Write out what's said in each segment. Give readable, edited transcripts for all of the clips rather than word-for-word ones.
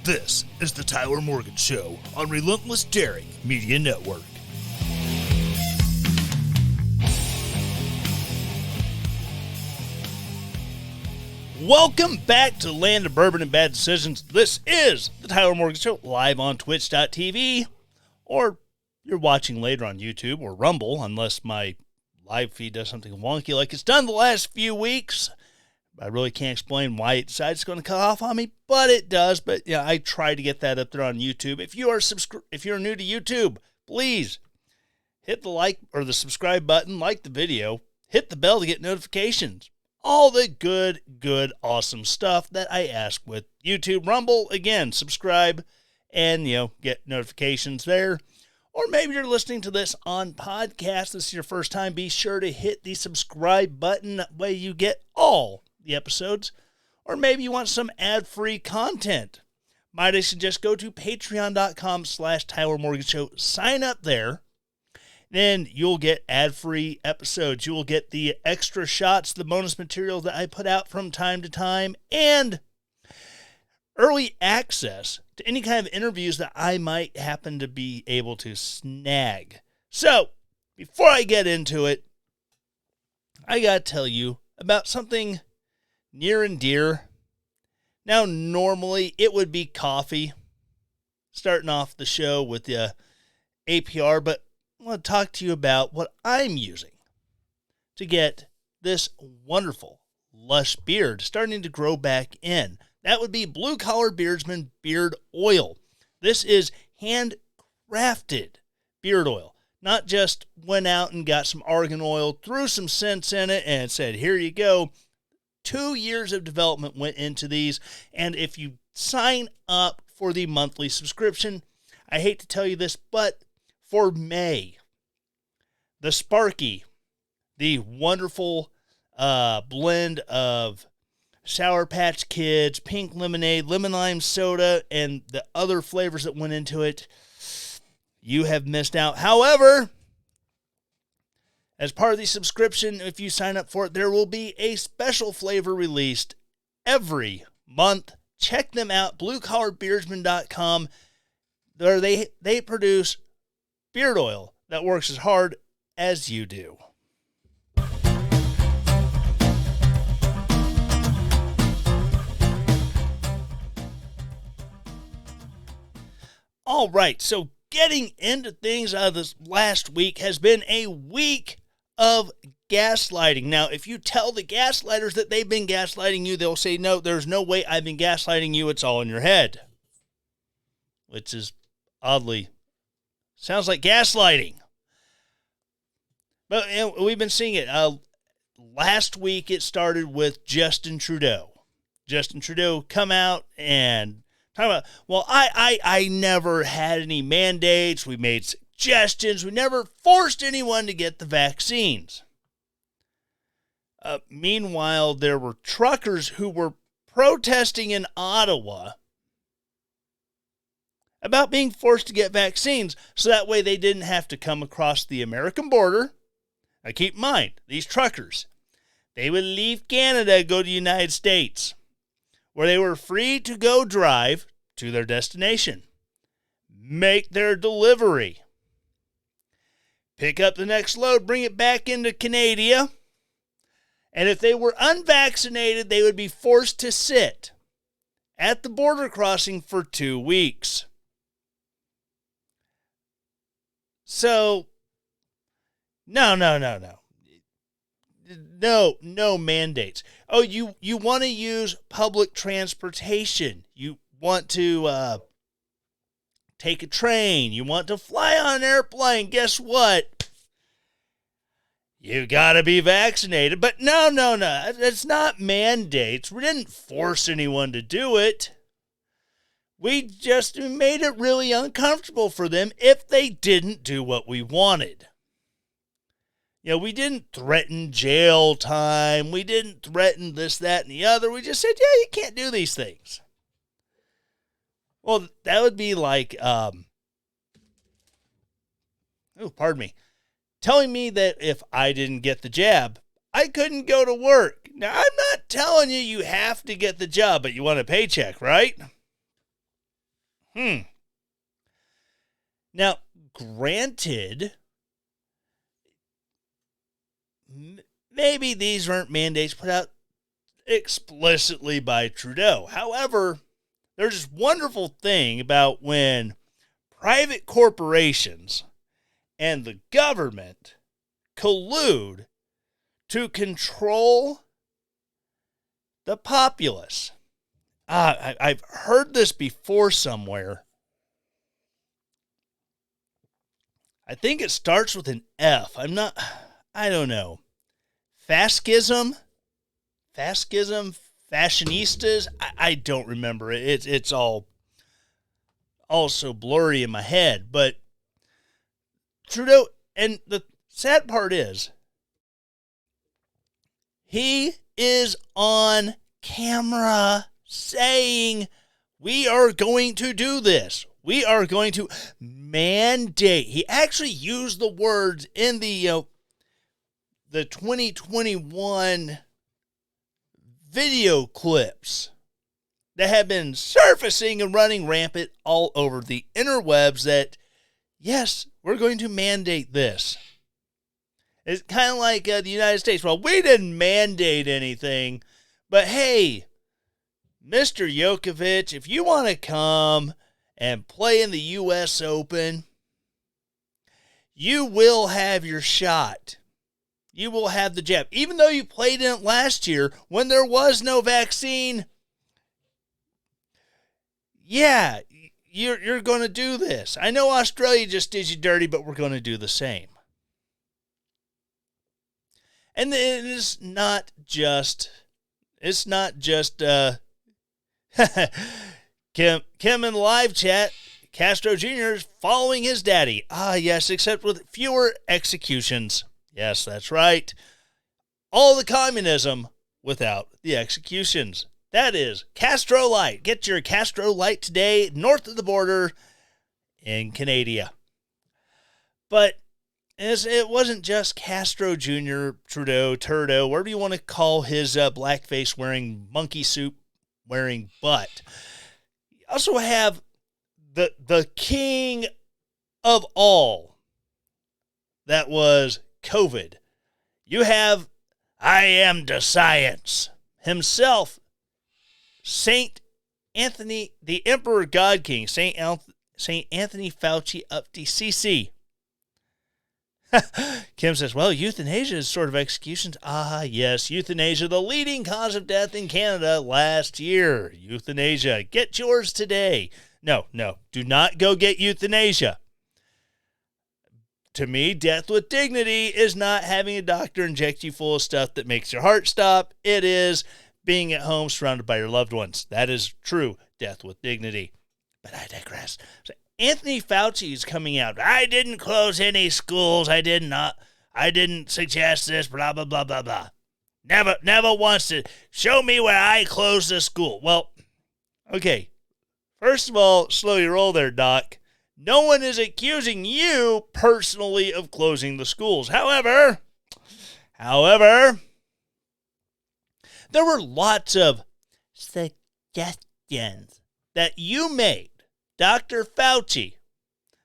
This is the Tyler Morgan Show on Relentless Daring Media Network. Welcome back to the land of bourbon and bad decisions. This is the Tyler Morgan Show, live on twitch.tv, or you're watching later on YouTube or Rumble, unless my live feed does something wonky like it's done the last few weeks. I really can't explain why it decides it's going to cut off on me, but it does. But yeah, I try to get that up there on YouTube. If you're new to YouTube, please hit the like or the subscribe button, like the video, hit the bell to get notifications. All the good, awesome stuff that I ask with YouTube. Rumble, again, subscribe and, get notifications there. Or maybe you're listening to this on podcast. This is your first time. Be sure to hit the subscribe button. That way you get all the episodes. Or maybe you want some ad-free content. Might I suggest go to patreon.com/Tyler Morgan Show. Sign up there. Then you'll get ad-free episodes. You will get the extra shots, the bonus material that I put out from time to time, and early access to any kind of interviews that I might happen to be able to snag. So, before I get into it, I got to tell you about something near and dear. Now, normally it would be coffee, starting off the show with the APR, but I want to talk to you about what I'm using to get this wonderful, lush beard starting to grow back in. That would be Blue Collar Beardsman Beard Oil. This is handcrafted beard oil. Not just went out and got some argan oil, threw some scents in it, and said, here you go. 2 years of development went into these, and if you sign up for the monthly subscription, I hate to tell you this, but for May, the Sparky, the wonderful blend of Sour Patch Kids, pink lemonade, lemon lime soda, and the other flavors that went into it, you have missed out. However, as part of the subscription, if you sign up for it, there will be a special flavor released every month. Check them out, bluecollarbeardsman.com. There they produce beard oil that works as hard as you do. All right, so getting into things out of this last week has been a week of gaslighting. Now, if you tell the gaslighters that they've been gaslighting you, they'll say, no, there's no way I've been gaslighting you. It's all in your head. Which is oddly, sounds like gaslighting. But we've been seeing it. Last week, it started with Justin Trudeau. Justin Trudeau come out and talk about, well, I never had any mandates. We made suggestions. We never forced anyone to get the vaccines. Meanwhile, there were truckers who were protesting in Ottawa about being forced to get vaccines so that way they didn't have to come across the American border. Now keep in mind, these truckers, they would leave Canada, go to the United States, where they were free to go drive to their destination, make their delivery, pick up the next load, bring it back into Canada, and if they were unvaccinated, they would be forced to sit at the border crossing for 2 weeks. So, no mandates. Oh, you want to use public transportation. You want to take a train. You want to fly on an airplane. Guess what? You got to be vaccinated. But no. It's not mandates. We didn't force anyone to do it. We just made it really uncomfortable for them if they didn't do what we wanted. We didn't threaten jail time. We didn't threaten this, that, and the other. We just said, yeah, you can't do these things. Well, that would be like, telling me that if I didn't get the jab, I couldn't go to work. Now, I'm not telling you have to get the job, but you want a paycheck, right? Now, granted, maybe these weren't mandates put out explicitly by Trudeau. However, there's this wonderful thing about when private corporations and the government collude to control the populace. I've heard this before somewhere. I think it starts with an F. I don't know. Fascism, fashionistas. I don't remember it. It's all so blurry in my head. But Trudeau, and the sad part is, he is on camera saying, we are going to do this. We are going to mandate. He actually used the words in the 2021 video clips that have been surfacing and running rampant all over the interwebs that, yes, we're going to mandate this. It's kind of like the United States. Well, we didn't mandate anything, but hey, Mr. Djokovic, if you want to come and play in the U.S. Open, you will have your shot. You will have the jab. Even though you played in it last year when there was no vaccine, yeah, you're going to do this. I know Australia just did you dirty, but we're going to do the same. And it's not just Kim in the live chat, Castro Jr. is following his daddy. Ah, yes, except with fewer executions. Yes, that's right. All the communism without the executions. That is Castro Light. Get your Castro Light today, north of the border in Canada. But it wasn't just Castro Jr., Trudeau, Turdo, whatever you want to call his blackface wearing, monkey suit wearing butt. You also have the king of all. That was COVID. You have I am the science himself, Saint Anthony, the Emperor God King, Saint Anthony Fauci up to CC. Kim says, well, euthanasia is sort of executions. Ah, yes, euthanasia, the leading cause of death in Canada last year. Euthanasia. Get yours today. No, do not go get euthanasia. To me, death with dignity is not having a doctor inject you full of stuff that makes your heart stop. It is being at home surrounded by your loved ones. That is true death with dignity. But I digress. So Anthony Fauci is coming out. I didn't close any schools. I didn't suggest this, blah, blah, blah, blah, blah. Never wants to show me where I closed the school. Well, okay. First of all, slow your roll there, Doc. No one is accusing you personally of closing the schools. However, there were lots of suggestions that you made, Dr. Fauci,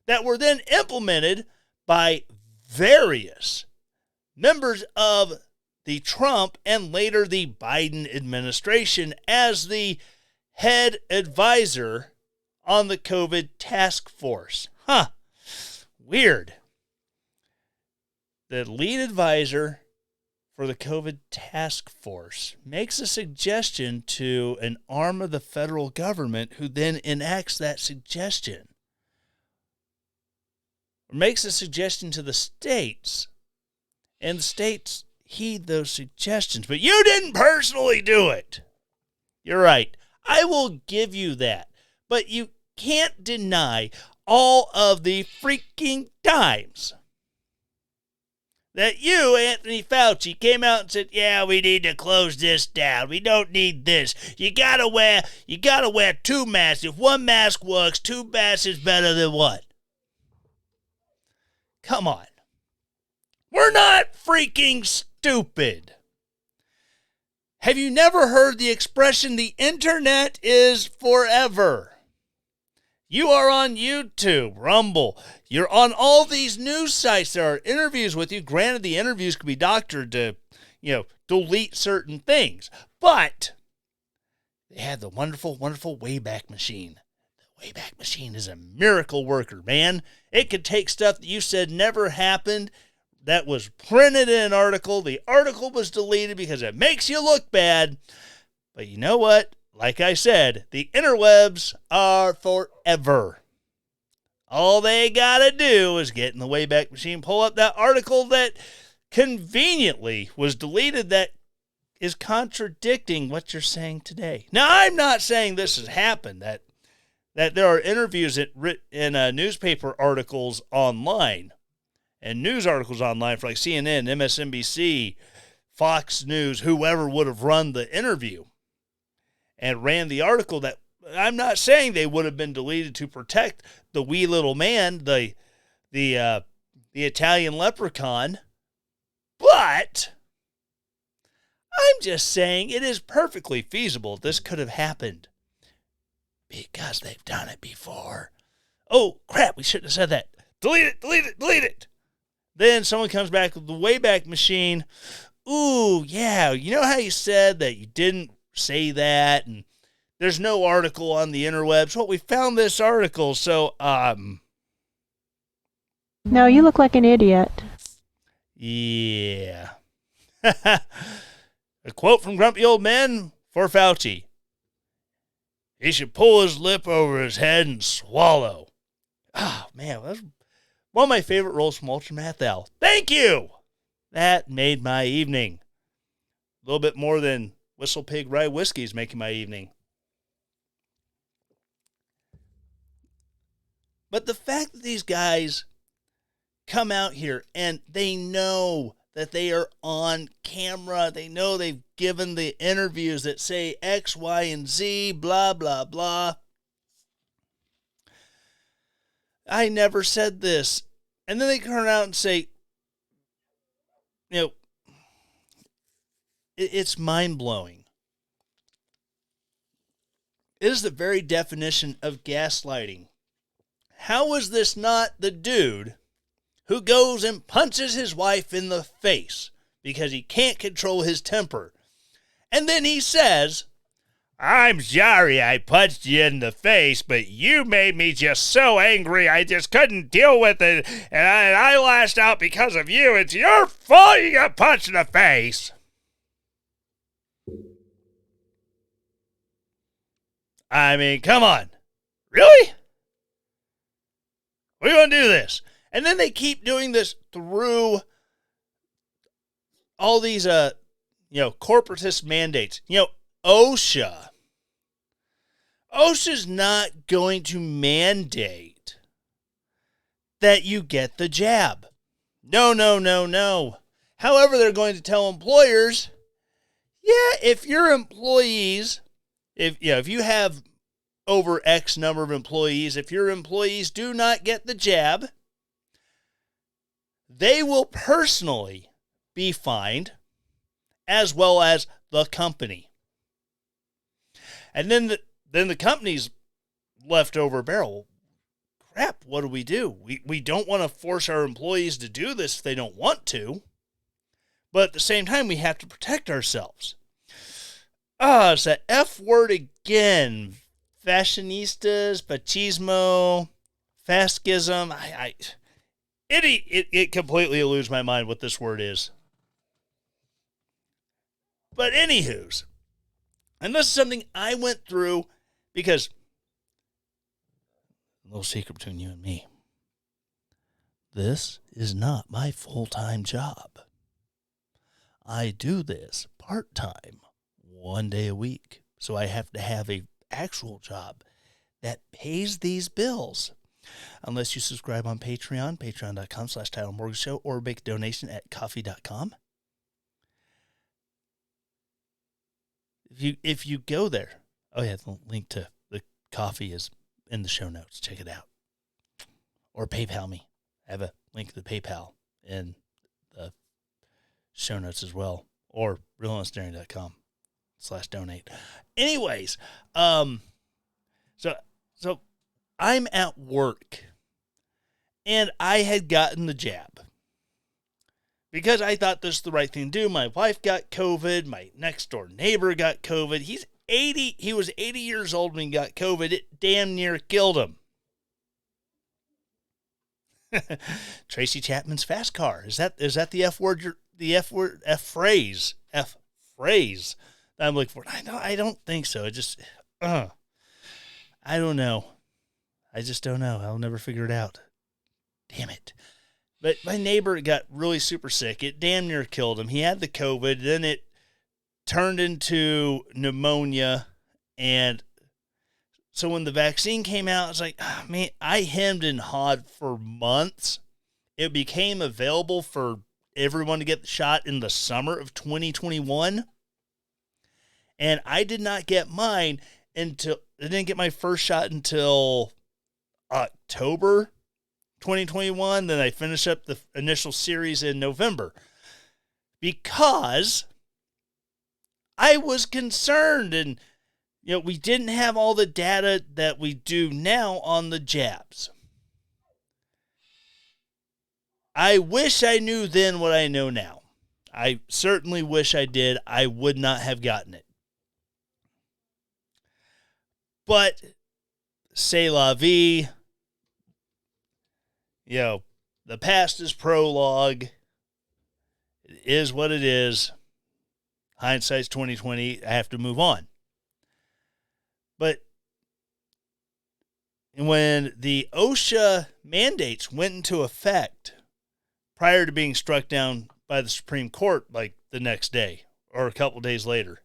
that were then implemented by various members of the Trump and later the Biden administration as the head advisor on the COVID task force. Weird. The lead advisor for the COVID task force makes a suggestion to an arm of the federal government who then enacts that suggestion. Or makes a suggestion to the states, and the states heed those suggestions. But you didn't personally do it. You're right. I will give you that. But you can't deny all of the freaking times that you, Anthony Fauci, came out and said, yeah, we need to close this down. We don't need this. You gotta wear 2 masks. If 1 mask works, 2 masks is better than 1. Come on. We're not freaking stupid. Have you never heard the expression, the internet is forever? You are on YouTube, Rumble. You're on all these news sites. There are interviews with you. Granted, the interviews could be doctored to, delete certain things. But they had the wonderful, wonderful Wayback Machine. The Wayback Machine is a miracle worker, man. It could take stuff that you said never happened, that was printed in an article. The article was deleted because it makes you look bad. But you know what? Like I said, the interwebs are forever. All they gotta do is get in the Wayback Machine, pull up that article that conveniently was deleted that is contradicting what you're saying today. Now, I'm not saying this has happened, that there are interviews in newspaper articles online and news articles online for like CNN, MSNBC, Fox News, whoever would have run the interview and ran the article, that I'm not saying they would have been deleted to protect the wee little man, the Italian leprechaun, but I'm just saying it is perfectly feasible this could have happened because they've done it before. Oh, crap, we shouldn't have said that. Delete it, delete it, delete it. Then someone comes back with the Wayback Machine. Ooh, yeah, you know how you said that you didn't say that, and there's no article on the interwebs? Well, we found this article, so, No, you look like an idiot. Yeah. A quote from Grumpy Old Men for Fauci. He should pull his lip over his head and swallow. Oh, man, that's one of my favorite roles from Ultramath Al. Thank you! That made my evening. A little bit more than Whistle Pig Rye Whiskey is making my evening. But the fact that these guys come out here and they know that they are on camera, they know they've given the interviews that say X, Y, and Z, blah, blah, blah. I never said this. And then they turn out and say, it's mind-blowing. It is the very definition of gaslighting. How is this not the dude who goes and punches his wife in the face because he can't control his temper? And then he says, I'm sorry I punched you in the face, but you made me just so angry I just couldn't deal with it, and I lashed out because of you. It's your fault you got punched in the face. I mean, come on. Really? We're going to do this. And then they keep doing this through all these, corporatist mandates. OSHA's not going to mandate that you get the jab. No. However, they're going to tell employers, if your employees, if you have over X number of employees, if your employees do not get the jab, they will personally be fined, as well as the company. And then the company's left over a barrel. Crap, what do? We don't want to force our employees to do this if they don't want to. But at the same time, we have to protect ourselves. It's that F word again. Fashionistas, fascismo, fascism. It completely eludes my mind what this word is. But anywho's, and this is something I went through because, a little secret between you and me, this is not my full-time job. I do this part-time, 1 day a week. So I have to have an actual job that pays these bills. Unless you subscribe on Patreon, patreon.com/TylerMorganShow, or make a donation at coffee.com. If you go there, the link to the coffee is in the show notes. Check it out. Or PayPal me. I have a link to the PayPal in the show notes as well. Or realhonestdaring.com/donate. Anyways, so I'm at work and I had gotten the jab because I thought this was the right thing to do. My wife got COVID. My next door neighbor got COVID. He's 80. He was 80 years old when he got COVID. It damn near killed him. Tracy Chapman's fast car. Is that the F word? F phrase that I'm looking for? I don't think so. It just, I don't know. I just don't know. I'll never figure it out. Damn it. But my neighbor got really super sick. It damn near killed him. He had the COVID. Then it turned into pneumonia. And so when the vaccine came out, I was like, oh, man, I hemmed and hawed for months. It became available for everyone to get the shot in the summer of 2021. And I did not get mine I didn't get my first shot until October 2021. Then I finished up the initial series in November because I was concerned, and we didn't have all the data that we do now on the jabs. I wish I knew then what I know now. I certainly wish I did. I would not have gotten it. But c'est la vie. The past is prologue. It is what it is. Hindsight's 2020. I have to move on. But when the OSHA mandates went into effect prior to being struck down by the Supreme Court, like the next day or a couple days later,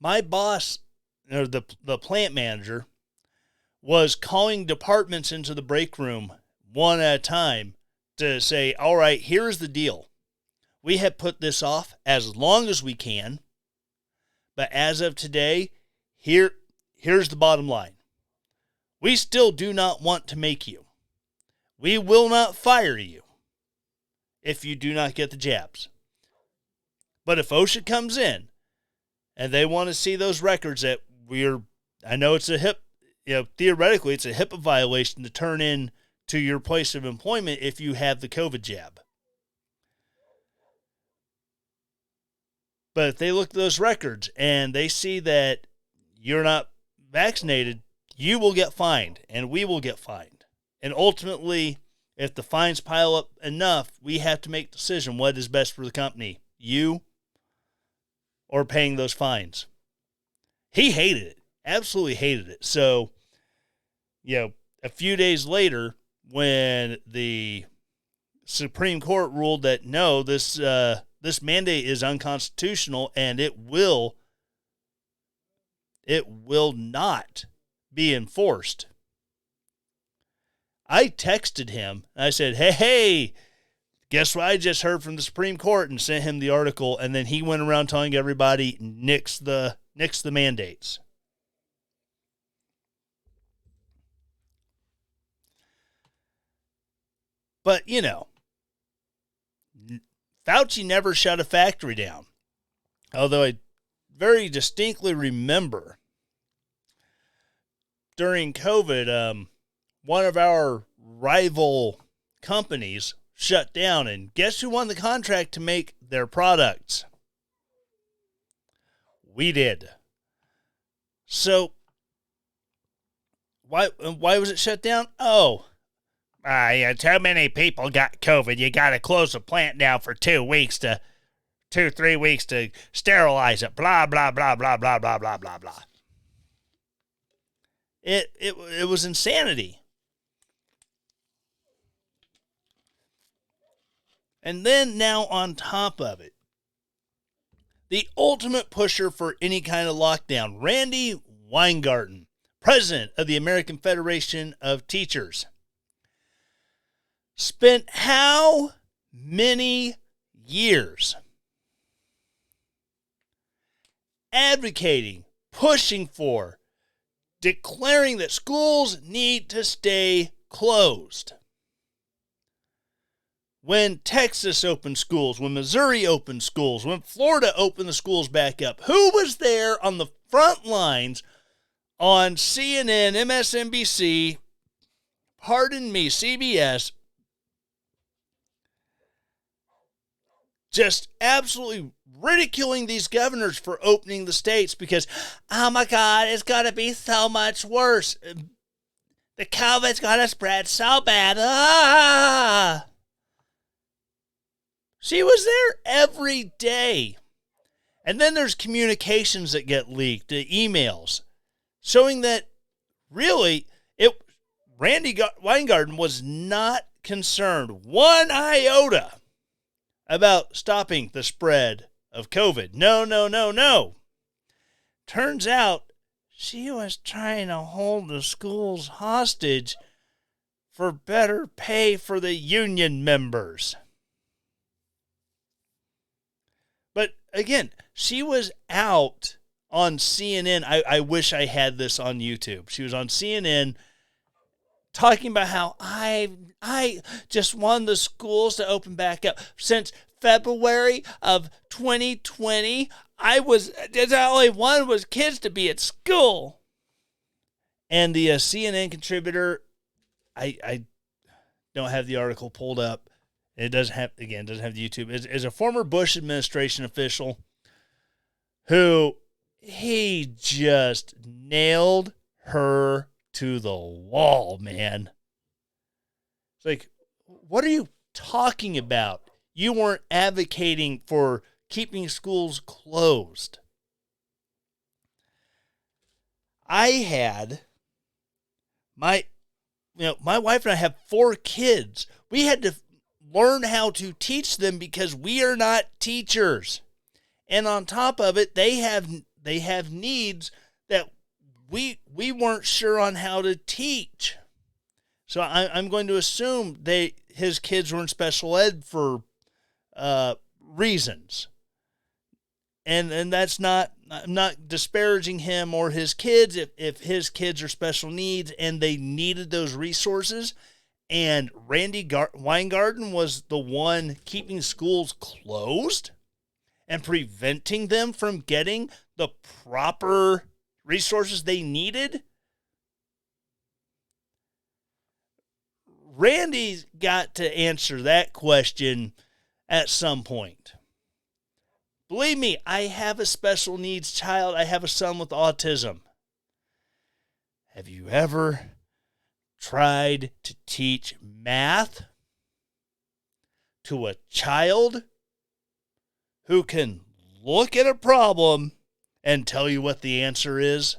my boss, or the plant manager, was calling departments into the break room one at a time to say, all right, here's the deal. We have put this off as long as we can, but as of today, here's the bottom line. We still do not want to make you. We will not fire you if you do not get the jabs. But if OSHA comes in and they want to see those records that I know it's theoretically it's a HIPAA violation to turn in to your place of employment if you have the COVID jab. But if they look at those records and they see that you're not vaccinated, you will get fined and we will get fined. And ultimately, if the fines pile up enough, we have to make a decision what is best for the company, you or paying those fines. He hated it, absolutely hated it. So, a few days later, when the Supreme Court ruled that no, this mandate is unconstitutional and it will not be enforced, I texted him. I said, hey, guess what I just heard from the Supreme Court, and sent him the article. And then he went around telling everybody, nix the mandates. But, Fauci never shut a factory down. Although I very distinctly remember during COVID, one of our rival companies shut down, and guess who won the contract to make their products? We did. So why was it shut down? Too many people got COVID. You got to close the plant down for 3 weeks to sterilize it. Blah, blah, blah, blah, blah, blah, blah, blah, blah. It was insanity. And then now on top of it, the ultimate pusher for any kind of lockdown, Randi Weingarten, president of the American Federation of Teachers, spent how many years advocating, pushing for, declaring that schools need to stay closed? When Texas opened schools, when Missouri opened schools, when Florida opened the schools back up, who was there on the front lines on CNN, MSNBC, pardon me, CBS, just absolutely ridiculing these governors for opening the states because, oh my God, it's going to be so much worse. The COVID's going to spread so bad. Ah! She was there every day. And then there's communications that get leaked, emails, showing that really Randi Weingarten was not concerned one iota about stopping the spread of COVID. No. Turns out she was trying to hold the schools hostage for better pay for the union members. But again, she was out on CNN. I wish I had this on YouTube. She was on CNN talking about how I just want the schools to open back up. Since February of 2020, all I wanted was kids to be at school. And the CNN contributor, I don't have the article pulled up. It doesn't have the YouTube. Is a former Bush administration official who he just nailed her to the wall, man. It's like, what are you talking about? You weren't advocating for keeping schools closed. I had my wife and I have 4 kids. We had to learn how to teach them because we are not teachers. And on top of it, they have needs that we weren't sure on how to teach. So I'm going to assume his kids were in special ed for reasons. And that's not, I'm not disparaging him or his kids if his kids are special needs and they needed those resources. And Randi Weingarten was the one keeping schools closed and preventing them from getting the proper resources they needed. Randy's got to answer that question at some point. Believe me, I have a special needs child. I have a son with autism. Have you ever tried to teach math to a child who can look at a problem and tell you what the answer is?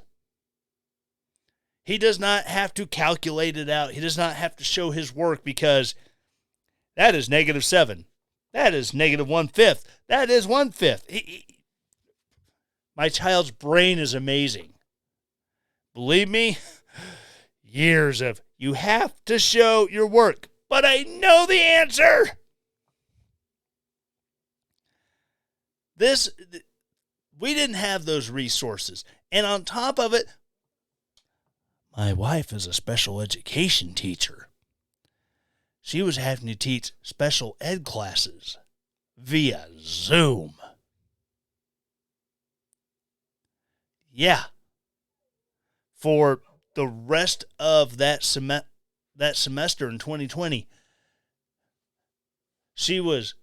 He does not have to calculate it out. He does not have to show his work because that is -7. That is -1/5. That is 1/5. My child's brain is amazing. Believe me, years of, you have to show your work, but I know the answer. We didn't have those resources. And on top of it, my wife is a special education teacher. She was having to teach special ed classes via Zoom. Yeah. For the rest of that semester in 2020, she was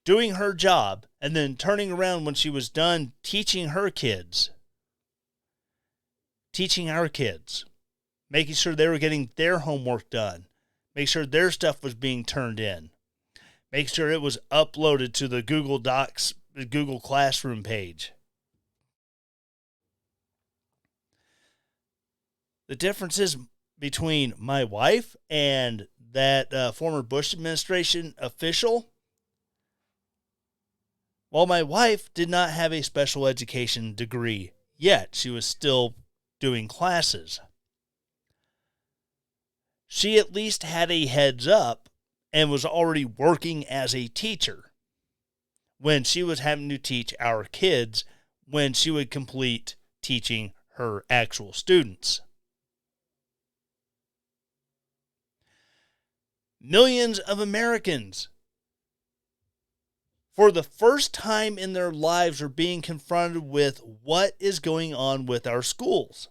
doing her job and then turning around when she was done teaching our kids, making sure they were getting their homework done, make sure their stuff was being turned in, make sure it was uploaded to the Google Docs, the Google Classroom page. The difference is between my wife and that former Bush administration official. While my wife did not have a special education degree yet, she was still doing classes. She at least had a heads up and was already working as a teacher when she was having to teach our kids when she would complete teaching her actual students. Millions of Americans, for the first time in their lives, are being confronted with what is going on with our schools.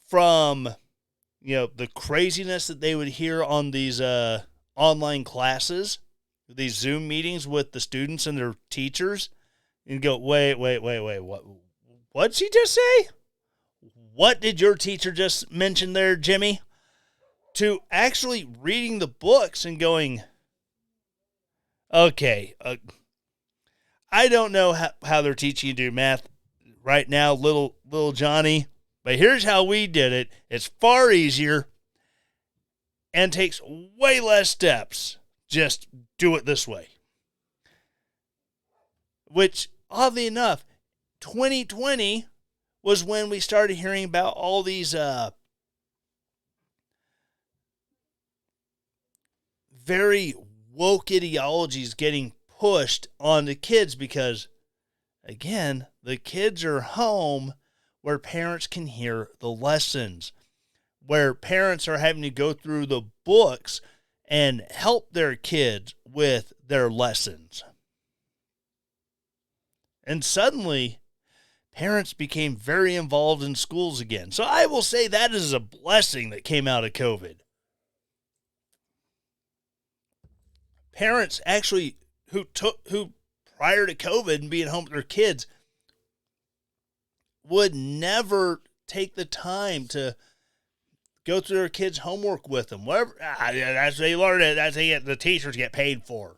from, the craziness that they would hear on these online classes, these Zoom meetings with the students and their teachers, and go, wait, what'd she just say? What did your teacher just mention there, Jimmy? To actually reading the books and going, okay, I don't know how they're teaching you to do math right now, little Johnny, but here's how we did it. It's far easier and takes way less steps. Just do it this way. Which, oddly enough, 2020 was when we started hearing about all these very woke ideologies getting pushed on the kids because, again, the kids are home where parents can hear the lessons, where parents are having to go through the books and help their kids with their lessons. And suddenly, parents became very involved in schools again. So I will say that is a blessing that came out of COVID. Parents actually who prior to COVID and being home with their kids would never take the time to go through their kids' homework with them. Whatever, that's they learn it. That's the teachers get paid for.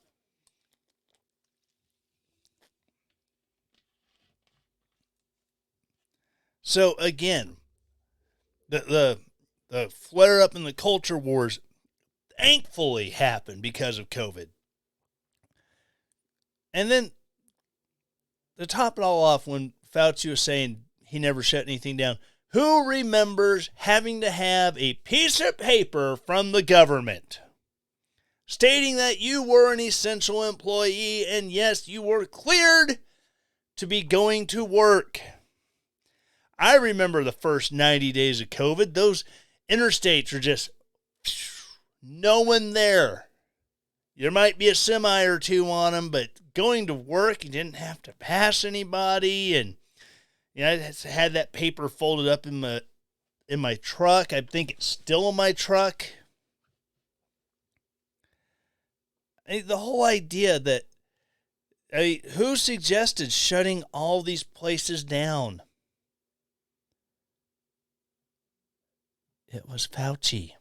So again, the flare up in the culture wars thankfully happened because of COVID. And then to top it all off, when Fauci was saying he never shut anything down, who remembers having to have a piece of paper from the government stating that you were an essential employee and yes, you were cleared to be going to work? I remember the first 90 days of COVID. Those interstates are just no one there. There might be a semi or two on them, but going to work, you didn't have to pass anybody. And I had that paper folded up in my truck. I think it's still in my truck. The whole idea that, who suggested shutting all these places down? It was Fauci.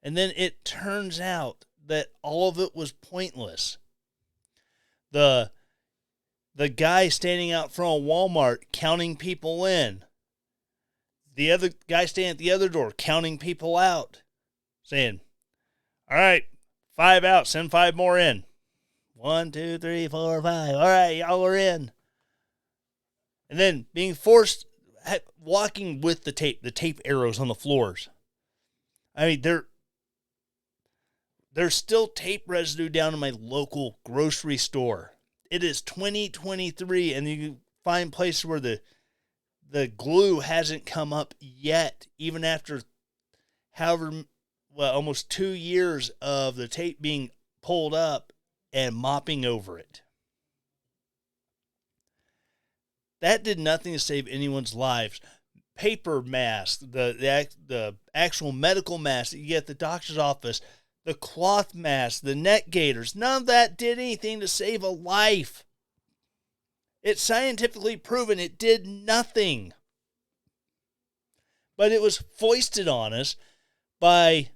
And then it turns out that all of it was pointless. The guy standing out front of Walmart counting people in. The other guy standing at the other door counting people out. Saying, all right, 5 out, send 5 more in. 1, 2, 3, 4, 5. All right, y'all are in. And then being forced, walking with the tape arrows on the floors. I mean, there's still tape residue down in my local grocery store. It is 2023, and you find places where the glue hasn't come up yet, even after almost 2 years of the tape being pulled up and mopping over it. That did nothing to save anyone's lives. Paper masks, the actual medical masks that you get at the doctor's office, the cloth masks, the neck gaiters, none of that did anything to save a life. It's scientifically proven it did nothing. But it was foisted on us by,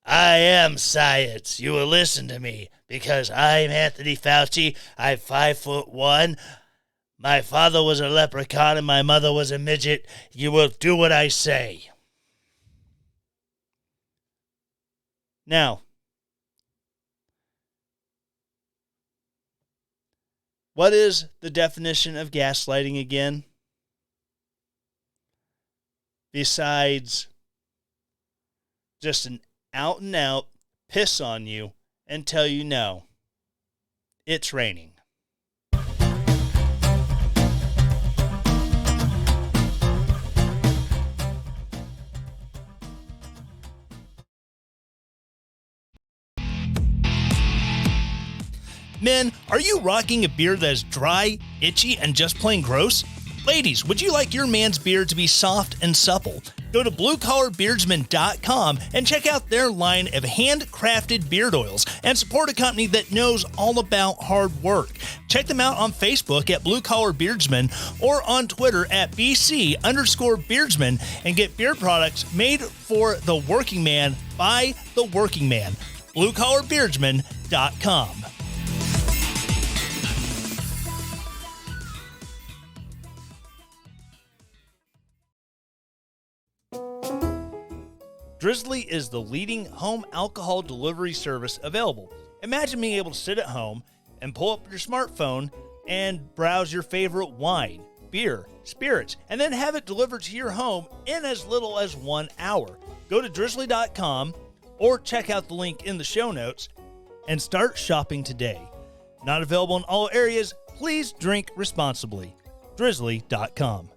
I am science. You will listen to me because I'm Anthony Fauci. I'm 5'1". My father was a leprechaun and my mother was a midget. You will do what I say. Now, what is the definition of gaslighting again? Besides just an out and out piss on you and tell you no, it's raining. Men, are you rocking a beard that is dry, itchy, and just plain gross? Ladies, would you like your man's beard to be soft and supple? Go to bluecollarbeardsman.com and check out their line of handcrafted beard oils and support a company that knows all about hard work. Check them out on Facebook at Blue Collar Beardsman or on Twitter at BC_Beardsman and get beard products made for the working man by the working man. BlueCollarBeardsman.com. Drizzly is the leading home alcohol delivery service available. Imagine being able to sit at home and pull up your smartphone and browse your favorite wine, beer, spirits, and then have it delivered to your home in as little as 1 hour. Go to drizzly.com or check out the link in the show notes and start shopping today. Not available in all areas. Please drink responsibly. Drizzly.com.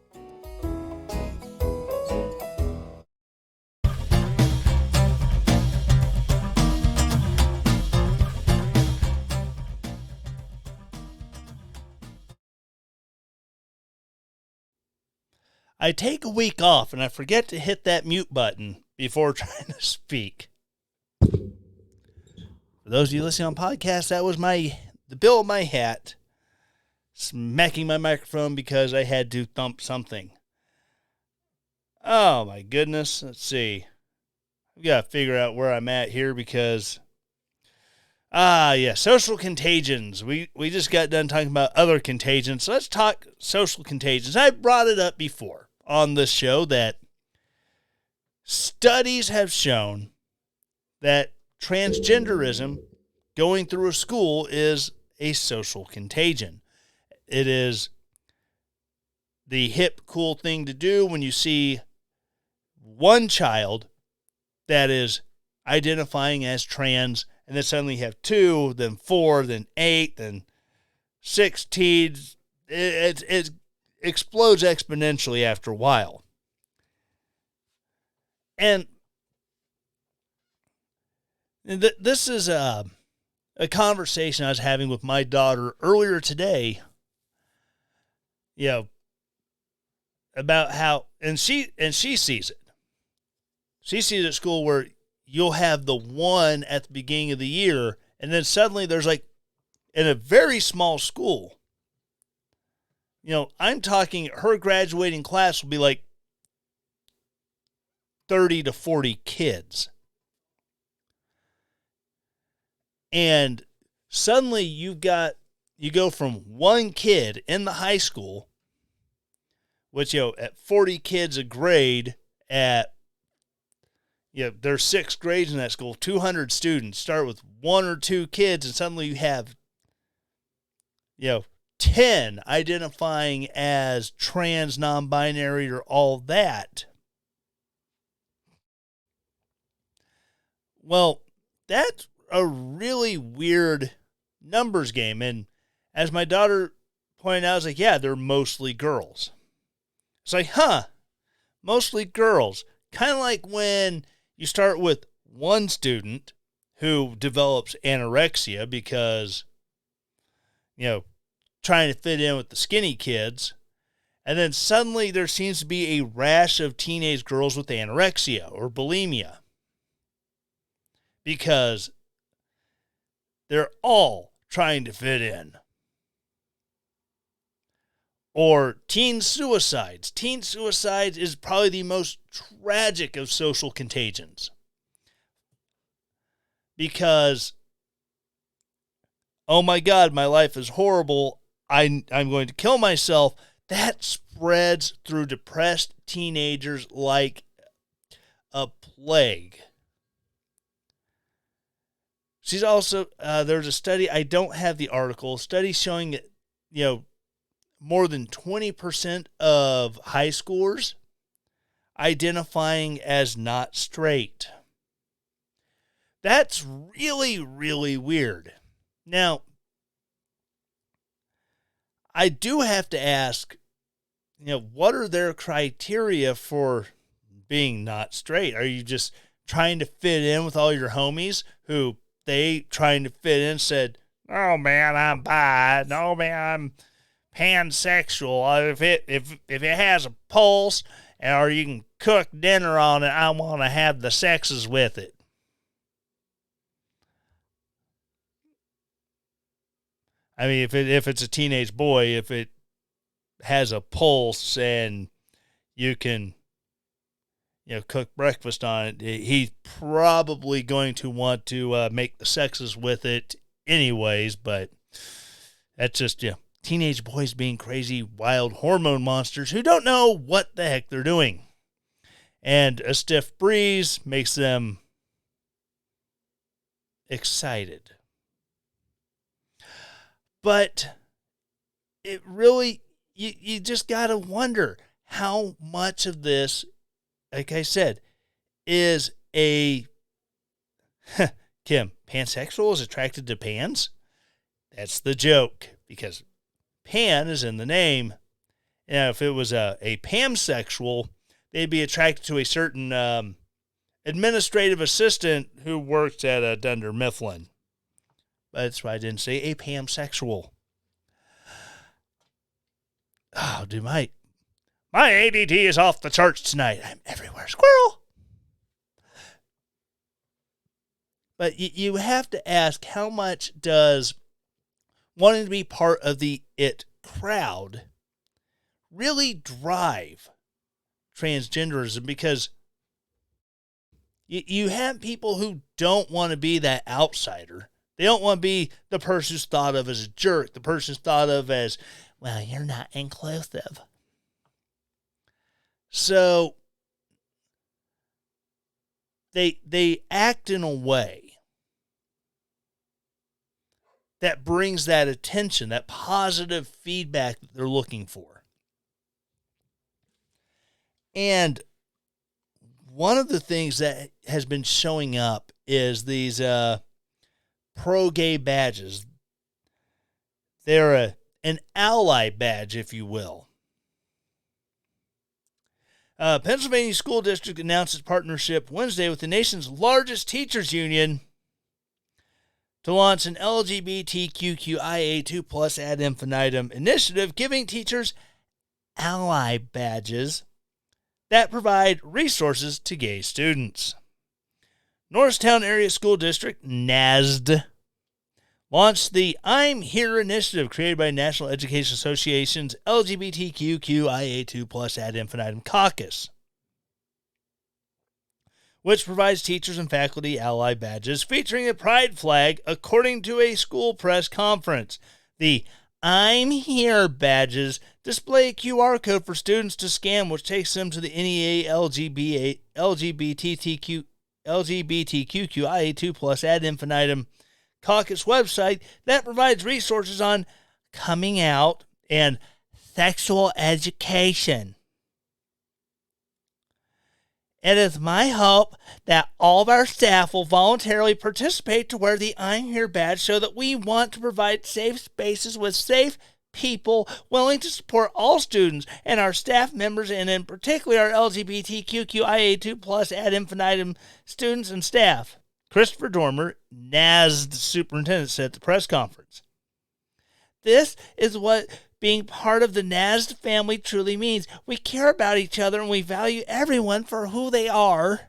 I take a week off and I forget to hit that mute button before trying to speak. For those of you listening on podcasts, that was the bill of my hat, smacking my microphone because I had to thump something. Oh my goodness. Let's see. I've got to figure out where I'm at here because, social contagions. We just got done talking about other contagions. So let's talk social contagions. I brought it up before on this show that studies have shown that transgenderism going through a school is a social contagion. It is the hip, cool thing to do when you see one child that is identifying as trans, and then suddenly you have 2, then 4, then 8, then 16. It explodes exponentially after a while. And this is a conversation I was having with my daughter earlier today, about how, and she sees it. She sees it at school where you'll have the one at the beginning of the year, and then suddenly there's in a very small school, I'm talking her graduating class will be 30 to 40 kids. And suddenly you go from one kid in the high school, which, at 40 kids a grade there's 6 grades in that school, 200 students, start with 1 or 2 kids, and suddenly you have, 10 identifying as trans, non-binary, or all that. Well, that's a really weird numbers game. And as my daughter pointed out, I was they're mostly girls. It's mostly girls. Kind of like when you start with one student who develops anorexia because, trying to fit in with the skinny kids. And then suddenly there seems to be a rash of teenage girls with anorexia or bulimia because they're all trying to fit in. Or teen suicides. Teen suicides is probably the most tragic of social contagions. Because, oh my God, my life is horrible. I'm going to kill myself. That spreads through depressed teenagers like a plague. She's also, there's a study, I don't have the article, study showing that, more than 20% of high schoolers identifying as not straight. That's really, really weird. Now, I do have to ask, what are their criteria for being not straight? Are you just trying to fit in with all your homies who they trying to fit in said, oh man, I'm bi. No man, I'm pansexual, or if it has a pulse, or you can cook dinner on it, I want to have the sexes with it. I mean, if it's a teenage boy, if it has a pulse and you can, cook breakfast on it, he's probably going to want to make the sexes with it anyways. But that's just, teenage boys being crazy, wild hormone monsters who don't know what the heck they're doing. And a stiff breeze makes them excited. But it really, you just got to wonder how much of this, like I said, is a, Kim, pansexual is attracted to pans? That's the joke, because pan is in the name. And if it was a pansexual, they'd be attracted to a certain administrative assistant who works at Dunder Mifflin. That's why I didn't say a pansexual. Oh, dude, my ADD is off the charts tonight. I'm everywhere. Squirrel! But you have to ask, how much does wanting to be part of the it crowd really drive transgenderism? Because you have people who don't want to be that outsider. They don't want to be the person who's thought of as a jerk, the person who's thought of as, well, you're not inclusive. So they act in a way that brings that attention, that positive feedback that they're looking for. And one of the things that has been showing up is these pro-gay badges. They're an ally badge, if you will. Pennsylvania School District announced its partnership Wednesday with the nation's largest teachers union to launch an LGBTQIA2+ ad infinitum initiative, giving teachers ally badges that provide resources to gay students. Norristown Area School District, NAIAD, launched the I'm Here initiative created by National Education Association's LGBTQIA2+ ad infinitum caucus, which provides teachers and faculty ally badges featuring a pride flag, according to a school press conference. The I'm Here badges display a QR code for students to scan, which takes them to the NEA LGBTQIA2+ ad infinitum caucus website that provides resources on coming out and sexual education. It is my hope that all of our staff will voluntarily participate to wear the I'm Here badge so that we want to provide safe spaces with safe people willing to support all students and our staff members, and in particular our LGBTQIA2+ ad infinitum students and staff. Christopher Dormer, NAIAD superintendent, said at the press conference. This is what being part of the NAIAD family truly means. We care about each other and we value everyone for who they are.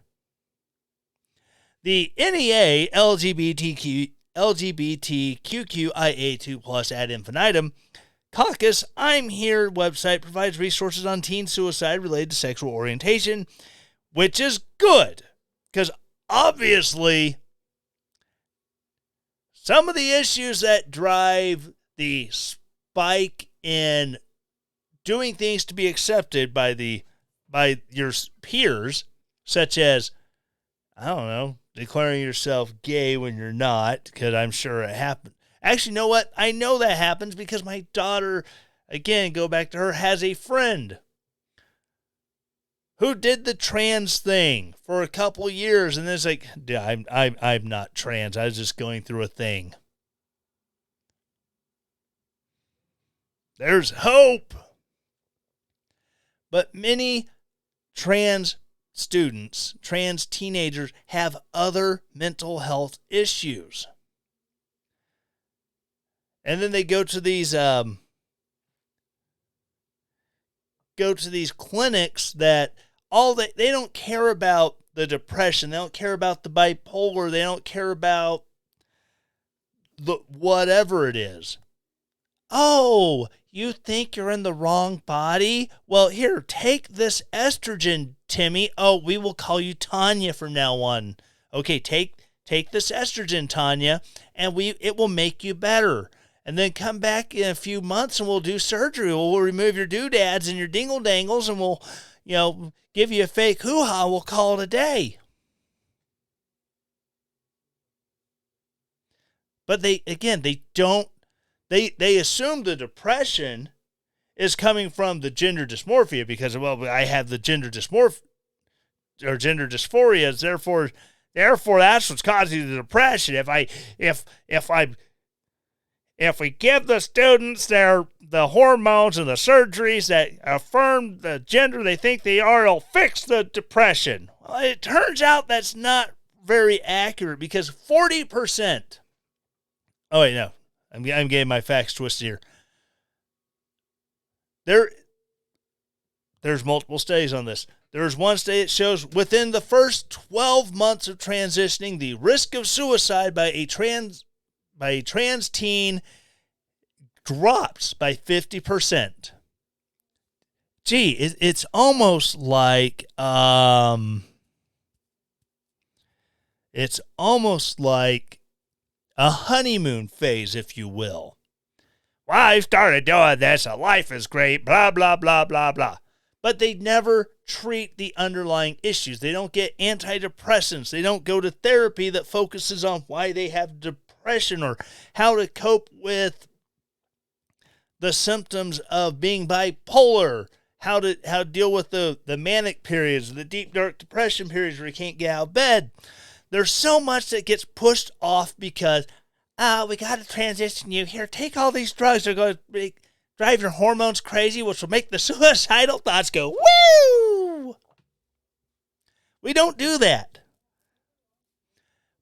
The NEA LGBTQIA2+ ad infinitum caucus I'm Here website provides resources on teen suicide related to sexual orientation, which is good, because obviously some of the issues that drive the spike in doing things to be accepted by your peers, such as, I don't know, declaring yourself gay when you're not, because I'm sure it happened. Actually, you know what? I know that happens because my daughter, again, go back to her, has a friend who did the trans thing for a couple years, and then it's like, I'm not trans. I was just going through a thing. There's hope. But many trans students, trans teenagers, have other mental health issues. And then they go to these go to these clinics that they don't care about the depression. They don't care about the bipolar. They don't care about the whatever it is. Oh, you think you're in the wrong body? Well, here, take this estrogen, Timmy. Oh, we will call you Tanya from now on. Okay, take this estrogen, Tanya, and it will make you better. And then come back in a few months and we'll do surgery. We'll remove your doodads and your dingle dangles and we'll, give you a fake hoo-ha. We'll call it a day. But they assume the depression is coming from the gender dysmorphia because, well, I have the gender dysphoria, therefore that's what's causing the depression. If we give the students the hormones and the surgeries that affirm the gender they think they are, it'll fix the depression. Well, it turns out that's not very accurate because 40%. Oh, wait, no. I'm getting my facts twisted here. There's multiple studies on this. There's one study that shows within the first 12 months of transitioning, the risk of suicide by a trans teen drops by 50%. Gee, it's almost like a honeymoon phase, if you will. Well, I started doing this, life is great, blah, blah, blah, blah, blah. But they never treat the underlying issues. They don't get antidepressants. They don't go to therapy that focuses on why they have depression or how to cope with the symptoms of being bipolar, how to deal with the manic periods, the deep, dark depression periods where you can't get out of bed. There's so much that gets pushed off because, we got to transition you. Here, take all these drugs. They're going to drive your hormones crazy, which will make the suicidal thoughts go, woo! We don't do that.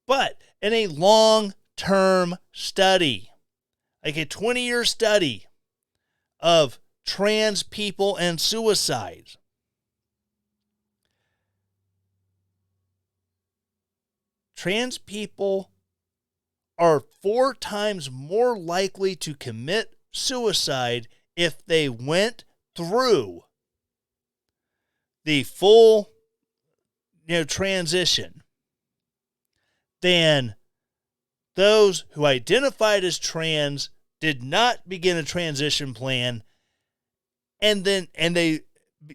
But in a long-term study, like a 20-year study of trans people and suicides, trans people are 4 times more likely to commit suicide if they went through the full transition than those who identified as trans, did not begin a transition plan, and they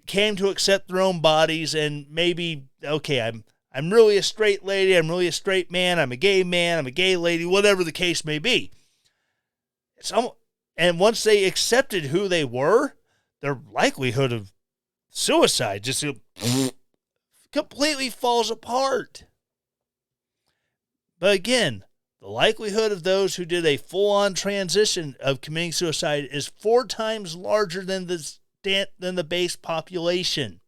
came to accept their own bodies and maybe, okay, I'm really a straight lady, I'm really a straight man, I'm a gay man, I'm a gay lady, whatever the case may be. And once they accepted who they were, their likelihood of suicide just completely falls apart. But again, the likelihood of those who did a full-on transition of committing suicide is 4 times larger than the base population.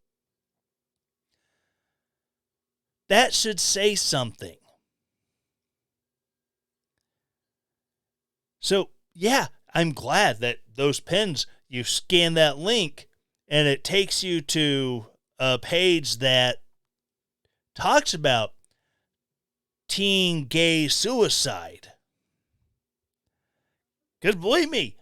That should say something. So, yeah, I'm glad that those pens, you scan that link and it takes you to a page that talks about teen gay suicide. Because believe me,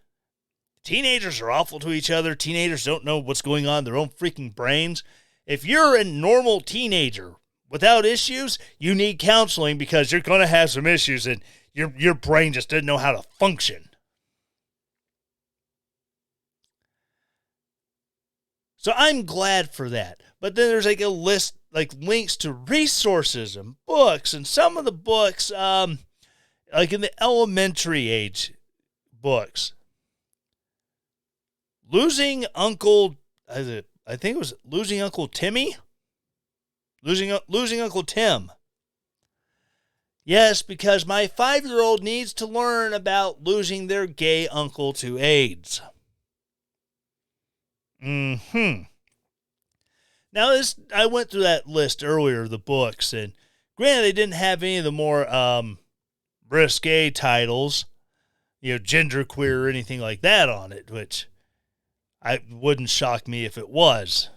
teenagers are awful to each other. Teenagers don't know what's going on in their own freaking brains. If you're a normal teenager without issues, you need counseling because you're going to have some issues and your brain just doesn't know how to function. So I'm glad for that. But then there's like a list, like links to resources and books, and some of the books, like in the elementary age books, Losing Uncle, I think it was Losing Uncle Timmy? Losing Uncle Tim. Yes, because my 5-year-old needs to learn about losing their gay uncle to AIDS. Now, I went through that list earlier, the books, and granted, they didn't have any of the more risque titles, genderqueer or anything like that on it, which It wouldn't shock me if it was.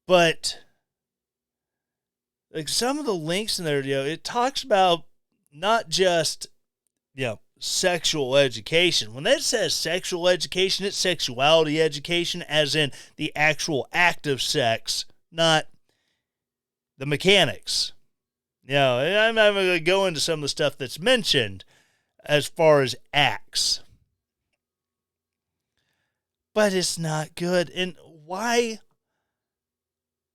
But like some of the links in there, it talks about not just, sexual education. When that says sexual education, it's sexuality education, as in the actual act of sex, not the mechanics. I'm not going to go into some of the stuff that's mentioned as far as acts. But it's not good. And why?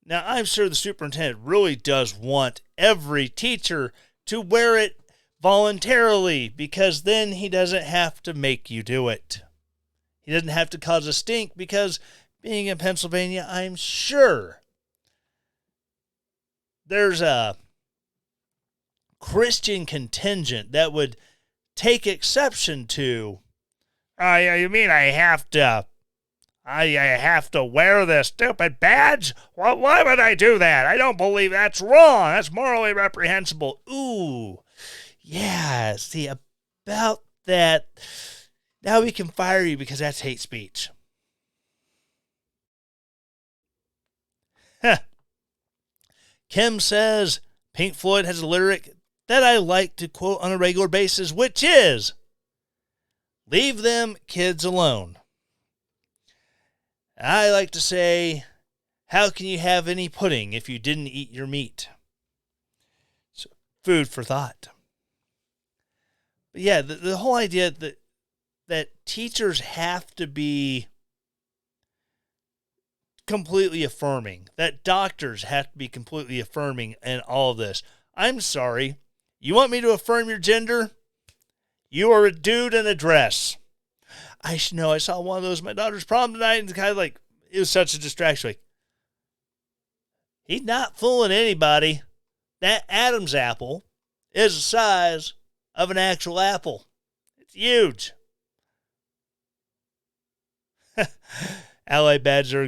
Now, I'm sure the superintendent really does want every teacher to wear it voluntarily, because then he doesn't have to make you do it. He doesn't have to cause a stink, because being in Pennsylvania, I'm sure there's a Christian contingent that would take exception to, you mean I have to wear this stupid badge? Well, why would I do that? I don't believe that's wrong. That's morally reprehensible. Ooh, yeah, see, about that, now we can fire you because that's hate speech. Kim says Pink Floyd has a lyric that I like to quote on a regular basis, which is, "Leave them kids alone." I like to say, how can you have any pudding if you didn't eat your meat? So, food for thought. But yeah, the whole idea that teachers have to be completely affirming, that doctors have to be completely affirming in all of this. I'm sorry. You want me to affirm your gender? You are a dude in a dress. I saw one of those at my daughter's prom tonight, and kind of like, it was such a distraction. Like, he's not fooling anybody. That Adam's apple is the size of an actual apple. It's huge. Allied badges are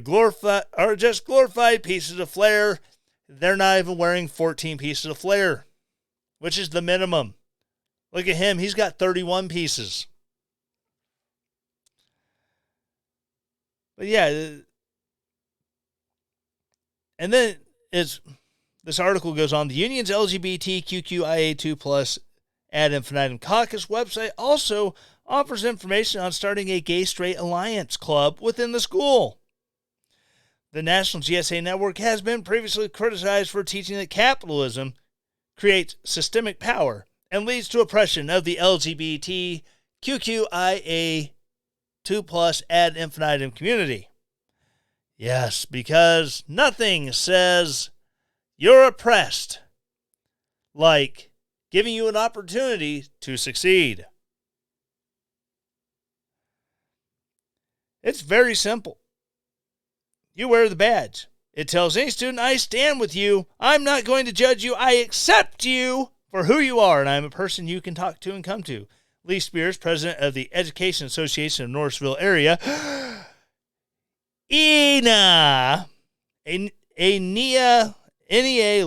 just glorified pieces of flair. They're not even wearing 14 pieces of flair, which is the minimum. Look at him. He's got 31 pieces. But yeah, and then this article goes on. The union's LGBTQIA2+ ad infinitum caucus website also offers information on starting a gay-straight alliance club within the school. The National GSA Network has been previously criticized for teaching that capitalism creates systemic power and leads to oppression of the LGBTQIA2+ ad infinitum community. Yes, because nothing says you're oppressed like giving you an opportunity to succeed. It's very simple. You wear the badge. It tells any student, I stand with you. I'm not going to judge you. I accept you for who you are, and I'm a person you can talk to and come to. Lee Spears, president of the Education Association of Norrisville area, ENA, a NEA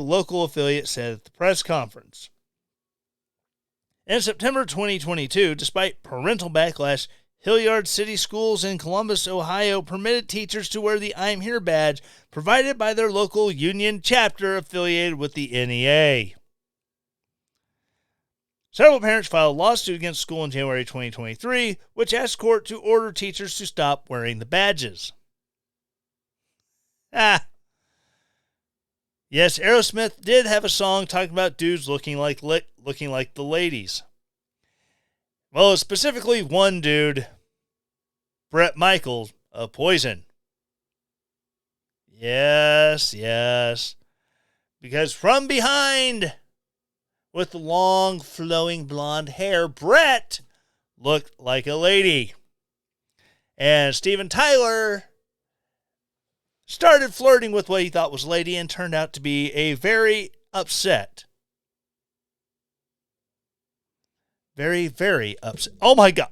local affiliate, said at the press conference. In September 2022, despite parental backlash, Hilliard City Schools in Columbus, Ohio, permitted teachers to wear the I'm Here badge provided by their local union chapter affiliated with the NEA. Several parents filed a lawsuit against the school in January 2023, which asked court to order teachers to stop wearing the badges. Yes, Aerosmith did have a song talking about dudes looking like the ladies. Well, specifically one dude, Bret Michaels of Poison. Yes. Because from behind, with the long flowing blonde hair, Bret looked like a lady. And Steven Tyler started flirting with what he thought was a lady and turned out to be a very upset. Very, very upset. Oh my God.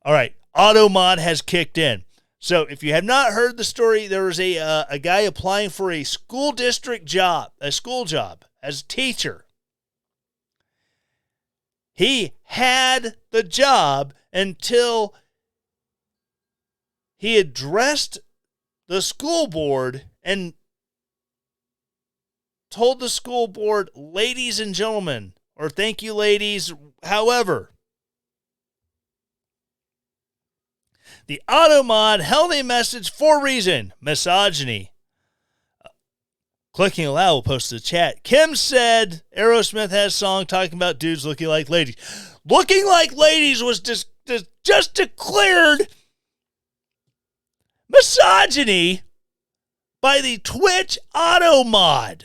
All right. Automod has kicked in. So if you have not heard the story, there was a guy applying for a school district job, a school job as a teacher. He had the job until he addressed the school board and told the school board, ladies and gentlemen, or thank you, ladies, however. The Automod held a message for a reason, misogyny. Clicking allow will post to the chat. Kim said Aerosmith has a song talking about dudes looking like ladies. Looking like ladies was just declared misogyny by the Twitch Automod.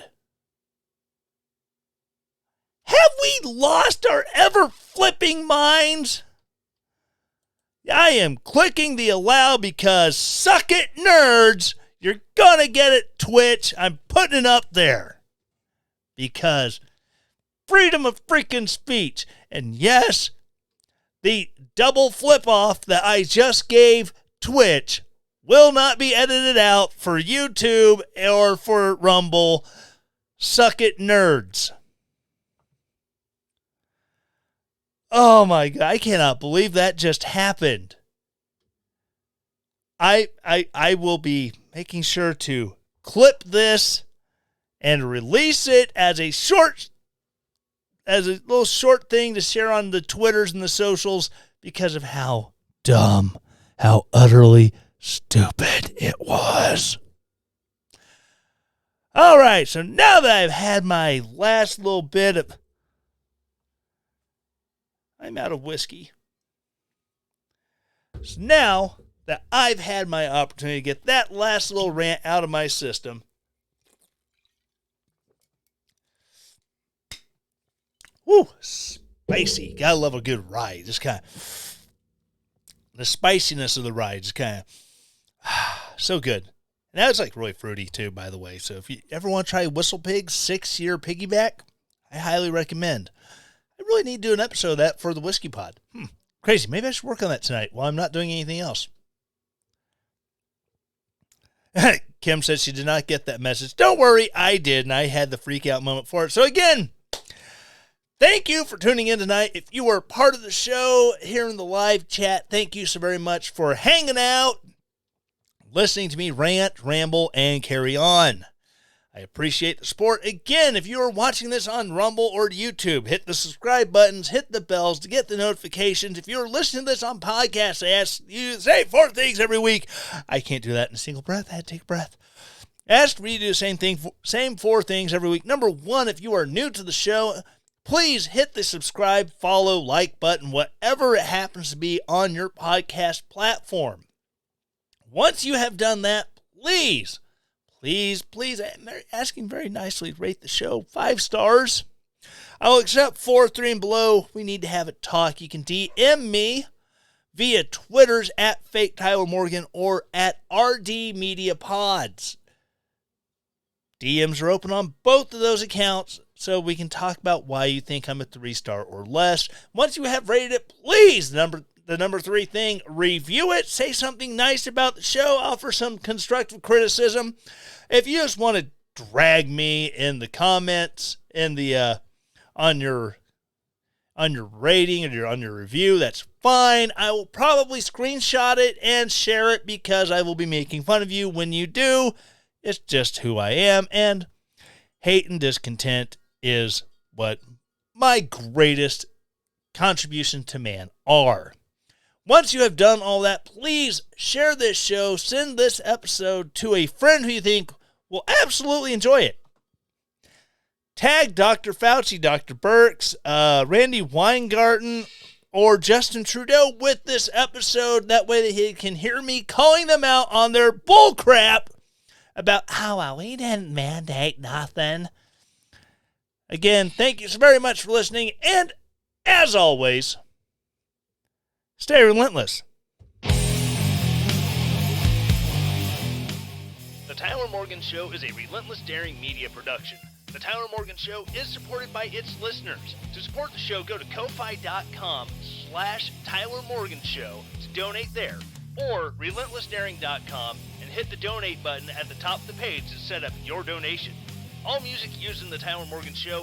Have we lost our ever-flipping minds? I am clicking the allow because suck it, nerds. You're going to get it, Twitch. I'm putting it up there. Because freedom of freaking speech. And yes, the double flip-off that I just gave Twitch will not be edited out for YouTube or for Rumble. Suck it, nerds. Oh my God, I cannot believe that just happened. I will be making sure to clip this and release it as a little short thing to share on the Twitters and the socials because of how dumb, how utterly stupid it was. All right, so now that I've had my last little bit of... I'm out of whiskey. So now that I've had my opportunity to get that last little rant out of my system, woo, spicy. Gotta love a good ride. Just kind of, the spiciness of the ride just kind of, so good. And that was like really fruity too, by the way. So if you ever want to try Whistle Pig's 6-year piggyback, I highly recommend. I really need to do an episode of that for the Whiskey Pod. Crazy. Maybe I should work on that tonight while I'm not doing anything else. Kim said she did not get that message. Don't worry, I did, and I had the freak out moment for it. So again, thank you for tuning in tonight. If you were part of the show here in the live chat, thank you so very much for hanging out, listening to me rant, ramble, and carry on. I appreciate the support. Again, if you are watching this on Rumble or YouTube, hit the subscribe buttons, hit the bells to get the notifications. If you're listening to this on podcasts, I ask you to say 4 things every week. I can't do that in a single breath. I had to take a breath. Ask me to do the same 4 things every week. Number 1, if you are new to the show, please hit the subscribe, follow, like button, whatever it happens to be on your podcast platform. Once you have done that, please, I'm asking very nicely to rate the show 5 stars. I will accept 4, 3, and below. We need to have a talk. You can DM me via Twitter's at Fake Tyler Morgan or at RD Media Pods. DMs are open on both of those accounts so we can talk about why you think I'm a 3-star or less. Once you have rated it, please, the number 3 thing, review it, say something nice about the show, offer some constructive criticism. If you just want to drag me in the comments, in the on your rating or on your review, that's fine. I will probably screenshot it and share it because I will be making fun of you when you do. It's just who I am, and hate and discontent is what my greatest contribution to man are. Once you have done all that, please share this show, send this episode to a friend who you think will absolutely enjoy it. Tag Dr. Fauci, Dr. Birx, Randi Weingarten, or Justin Trudeau with this episode. That way that he can hear me calling them out on their bullcrap about how we didn't mandate nothing. Again, thank you so very much for listening, and as always, stay relentless. The Tyler Morgan Show is a relentless daring media production. The Tyler Morgan Show is supported by its listeners. To support the show, go to ko-fi.com/Tyler Morgan Show to donate there, or relentlessdaring.com and hit the donate button at the top of the page to set up your donation. All music used in the Tyler Morgan Show